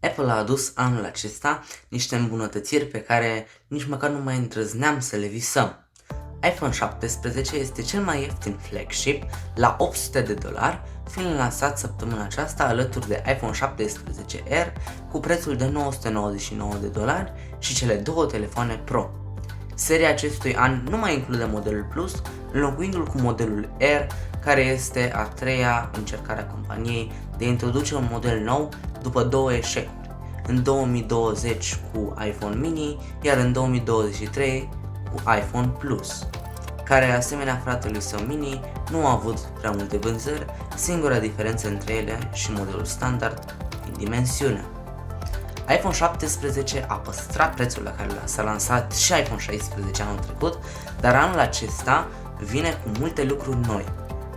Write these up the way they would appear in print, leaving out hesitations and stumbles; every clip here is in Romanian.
Apple a adus anul acesta niște îmbunătățiri pe care nici măcar nu mai îndrăzneam să le visăm. iPhone 17 este cel mai ieftin flagship la $800, fiind lansat săptămâna aceasta alături de iPhone 17R cu prețul de $999 și cele două telefoane Pro. Seria acestui an nu mai include modelul Plus, înlocuindu-l cu modelul R, care este a treia încercare a companiei de a introduce un model nou după două eșecuri, în 2020 cu iPhone mini, iar în 2023 cu iPhone Plus, care, asemenea fratelui său mini, nu a avut prea multe vânzări, singura diferență între ele și modelul standard din dimensiune. iPhone 17 a păstrat prețul la care s-a lansat și iPhone 16 anul trecut, dar anul acesta vine cu multe lucruri noi,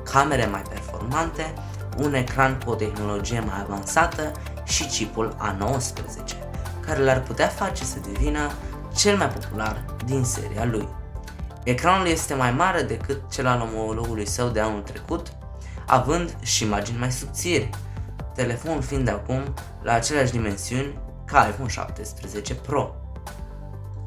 camere mai performante, un ecran cu o tehnologie mai avansată și chipul A19, care l-ar putea face să devină cel mai popular din seria lui. Ecranul este mai mare decât cel al omologului său de anul trecut, având și imagini mai subțiri, telefonul fiind acum la aceleași dimensiuni ca iPhone 17 Pro.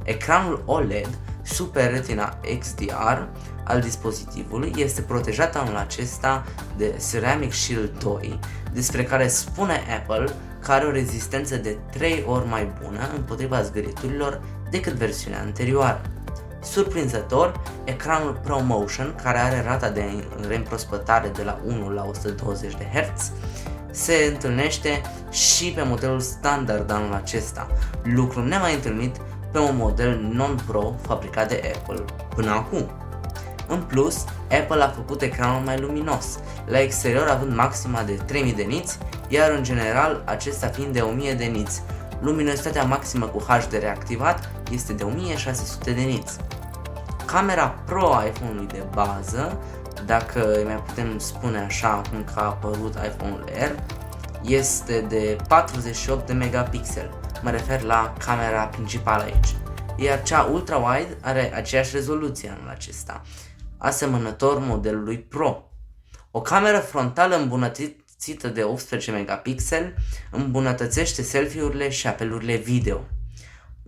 Ecranul OLED Super Retina XDR al dispozitivului este protejat anul acesta de Ceramic Shield 2, despre care spune Apple că are o rezistență de 3 ori mai bună împotriva zgârieturilor decât versiunea anterioară. Surprinzător, ecranul ProMotion, care are rata de reîmprospătare de la 1 la 120 de Hz, se întâlnește și pe modelul standard anul acesta, lucru nemai întâlnit pe un model non-Pro fabricat de Apple până acum. În plus, Apple a făcut ecranul mai luminos, la exterior având maxima de 3000 de niți, iar în general acesta fiind de 1000 de niți. Luminositatea maximă cu HDR activat este de 1600 de niți. Camera Pro a iPhone-ului de bază, dacă îi mai putem spune așa acum că a apărut iPhone-ul R, este de 48 de megapixel. Mă refer la camera principală aici. Iar cea ultra-wide are aceeași rezoluție anul acesta, asemănător modelului Pro. O cameră frontală îmbunătățită de 18 megapixel îmbunătățește selfie-urile și apelurile video.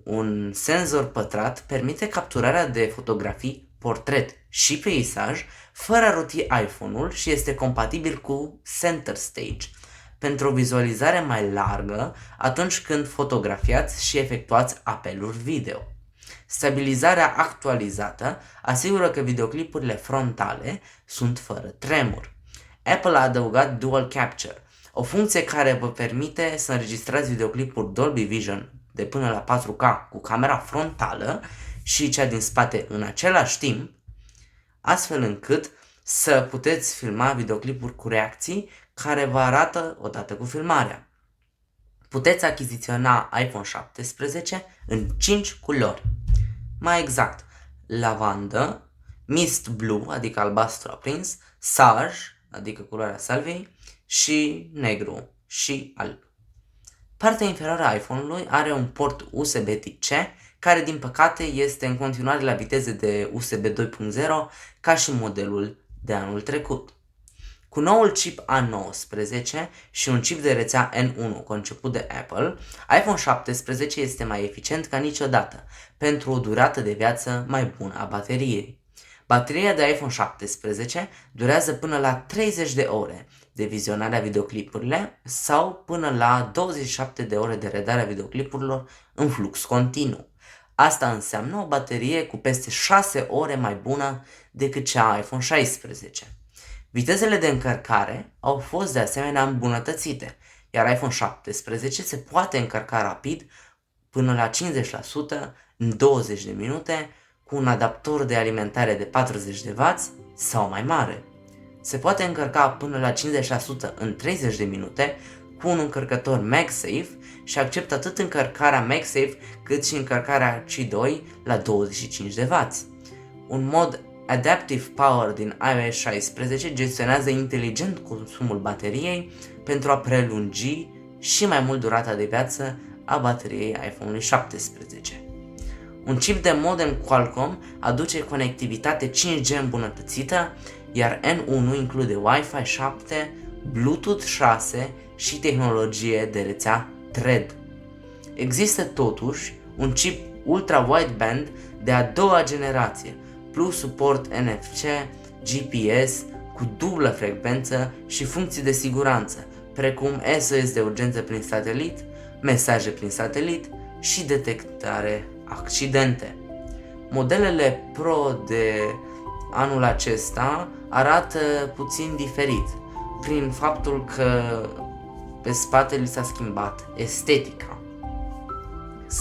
Un senzor pătrat permite capturarea de fotografii, portret și peisaj fără a roti iPhone-ul și este compatibil cu Center Stage pentru o vizualizare mai largă atunci când fotografiați și efectuați apeluri video. Stabilizarea actualizată asigură că videoclipurile frontale sunt fără tremur. Apple a adăugat Dual Capture, o funcție care vă permite să înregistrați videoclipuri Dolby Vision de până la 4K cu camera frontală și cea din spate în același timp, astfel încât să puteți filma videoclipuri cu reacții care vă arată odată cu filmarea. Puteți achiziționa iPhone 17 în 5 culori. Mai exact, lavandă, mist blue, adică albastru aprins, sage, adică culoarea salviei, și negru și alb. Partea inferioară a iPhone-ului are un port USB Type-C, care din păcate este în continuare la viteze de USB 2.0 ca și modelul de anul trecut. Cu noul chip A19 și un chip de rețea N1 conceput de Apple, iPhone 17 este mai eficient ca niciodată, pentru o durată de viață mai bună a bateriei. Bateria de iPhone 17 durează până la 30 de ore de vizionarea videoclipurile sau până la 27 de ore de redarea videoclipurilor în flux continuu. Asta înseamnă o baterie cu peste 6 ore mai bună decât cea a iPhone 16. Vitezele de încărcare au fost de asemenea îmbunătățite, iar iPhone 17 se poate încărca rapid până la 50% în 20 de minute cu un adaptor de alimentare de 40 de W sau mai mare. Se poate încărca până la 50% în 30 de minute cu un încărcător MagSafe și acceptă atât încărcarea MagSafe cât și încărcarea C2 la 25 de W. Un mod Adaptive Power din iOS 16 gestionează inteligent consumul bateriei pentru a prelungi și mai mult durata de viață a bateriei iPhone-ului 17. Un chip de modem Qualcomm aduce conectivitate 5G îmbunătățită, iar N1 include Wi-Fi 7, Bluetooth 6 și tehnologie de rețea Thread. Există totuși un chip ultra-wideband de a doua generație, plus suport NFC, GPS, cu dublă frecvență și funcții de siguranță, precum SOS de urgență prin satelit, mesaje prin satelit și detectare accidente. Modelele Pro de anul acesta arată puțin diferit, prin faptul că pe spate li s-a schimbat estetica.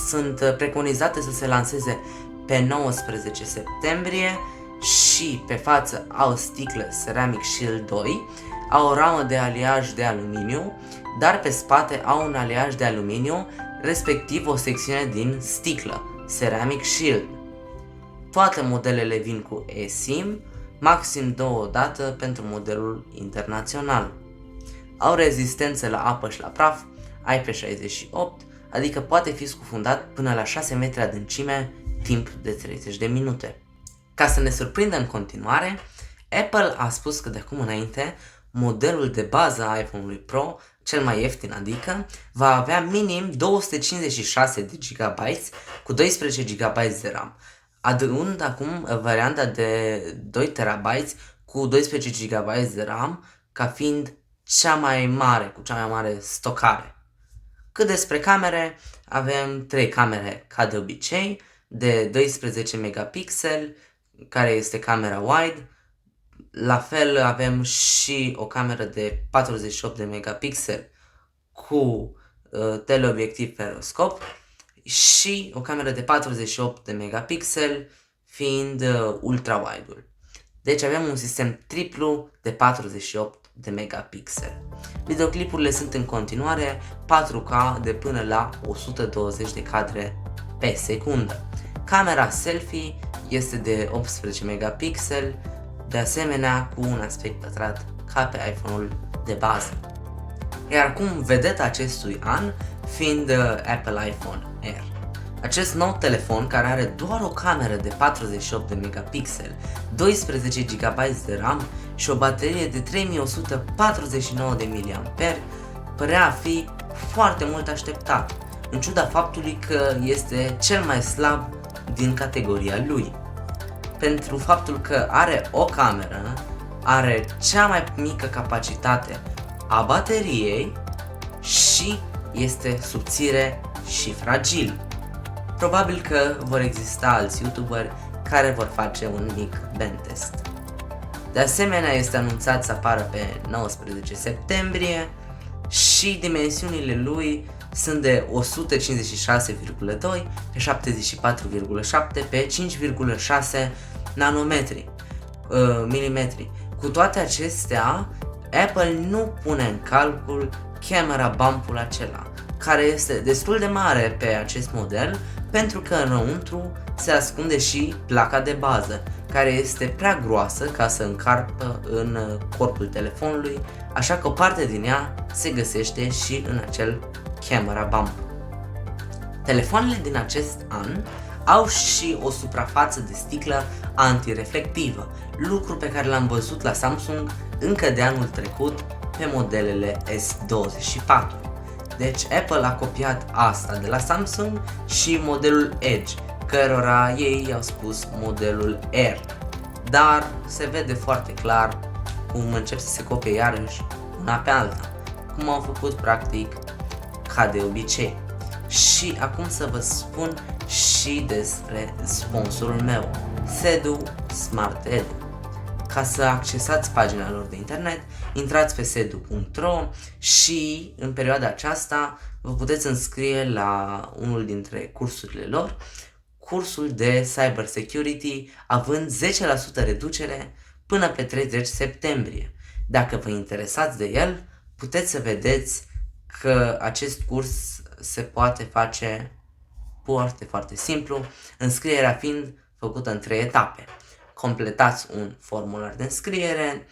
Sunt preconizate să se lanseze pe 19 septembrie și pe față au sticlă Ceramic Shield 2, au o ramă de aliaj de aluminiu, dar pe spate au un aliaj de aluminiu, respectiv o secțiune din sticlă, Ceramic Shield. Toate modelele vin cu eSIM, maxim 2 dată pentru modelul internațional. Au rezistență la apă și la praf, IP68, adică poate fi scufundat până la 6 metri adâncime timp de 30 de minute. Ca să ne surprindă în continuare, Apple a spus că de acum înainte modelul de bază a iPhone-ului Pro, cel mai ieftin adică, va avea minim 256 de GB cu 12 GB de RAM, adăugând acum varianta de 2 TB cu 12 GB de RAM ca fiind cea mai mare, cu cea mai mare stocare. Cât despre camere, avem 3 camere ca de obicei, de 12 megapixeli, care este camera wide. La fel avem și o cameră de 48 de megapixeli cu teleobiectiv periscop și o cameră de 48 de megapixeli fiind ultra-wide-ul. Deci avem un sistem triplu de 48 de megapixeli. Videoclipurile sunt în continuare 4K de până la 120 de cadre pe secundă. Camera selfie este de 18 megapixeli, de asemenea cu un aspect pătrat ca pe iPhone-ul de bază. Iar acum vedeta acestui an fiind Apple iPhone Air. Acest nou telefon, care are doar o cameră de 48 de megapixeli, 12 GB de RAM și o baterie de 3149 de mAh, părea a fi foarte mult așteptat, în ciuda faptului că este cel mai slab din categoria lui. Pentru faptul că are o cameră, are cea mai mică capacitate a bateriei și este subțire și fragil. Probabil că vor exista alți youtuberi care vor face un mic bentest. De asemenea, este anunțat să apară pe 19 septembrie și dimensiunile lui sunt de 156,2 pe 74,7 pe 5,6 milimetri. Cu toate acestea, Apple nu pune în calcul camera bump-ul acela, care este destul de mare pe acest model, pentru că înăuntru se ascunde și placa de bază, care este prea groasă ca să încarpă în corpul telefonului, așa că o parte din ea se găsește și în acel camera bump. Telefoanele din acest an au și o suprafață de sticlă antireflectivă, lucru pe care l-am văzut la Samsung încă de anul trecut pe modelele S24. Deci Apple a copiat asta de la Samsung și modelul Edge, cărora ei i-au spus modelul Air. Dar se vede foarte clar cum încep să se copie iarăși una pe alta, cum au făcut practic ca de obicei. Și acum să vă spun și despre sponsorul meu, Sedu Smart Edu. Ca să accesați pagina lor de internet, intrați pe sedu.ro și în perioada aceasta vă puteți înscrie la unul dintre cursurile lor, cursul de Cyber Security, având 10% reducere până pe 30 septembrie. Dacă vă interesați de el, puteți să vedeți că acest curs se poate face foarte, foarte simplu, înscrierea fiind făcută în 3 etape. Completați un formular de înscriere,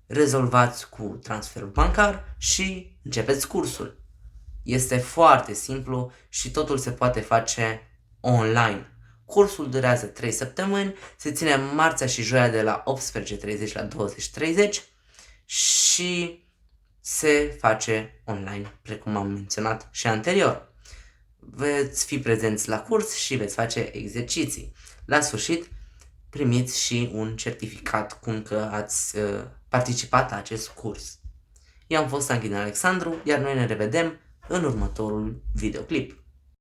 rezolvați cu transferul bancar și începeți cursul. Este foarte simplu și totul se poate face online. Cursul durează 3 săptămâni, se ține marțea și joia de la 18:30 la 20:30 și se face online, precum am menționat și anterior. veți fi prezenți la curs și veți face exerciții. La sfârșit, primiți și un certificat cum că ați participat la acest curs. Eu am fost Anghin Alexandru, iar noi ne revedem în următorul videoclip.